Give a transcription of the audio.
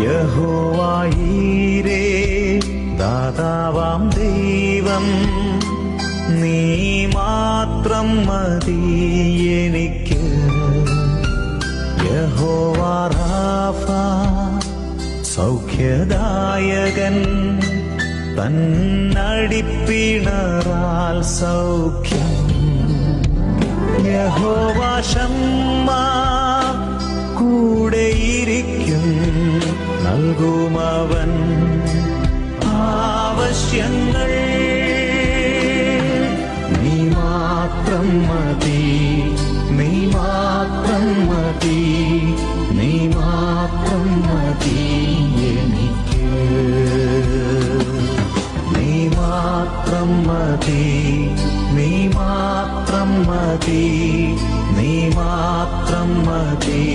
യഹോവയീരേ ദാതാവാം ദൈവം, നീ മാത്രം മതി എനിക്ക്. യഹോവ റാഫ സൗഖ്യദായകൻ, തന്നടിപ്പിണറാൽ സൗഖ്യം. യഹോവ ശമ്മ കൂടെയിരിക്കും, നൽകുമവൻ ആവശ്യങ്ങൾ. നീ മാത്രം മതി, നീ മാത്രം മതി, നീ മാത്രം മതി എനിക്ക്. നീ മാത്രം മതി, നീ മാത്രം മതി, നീ മാത്രം മതി.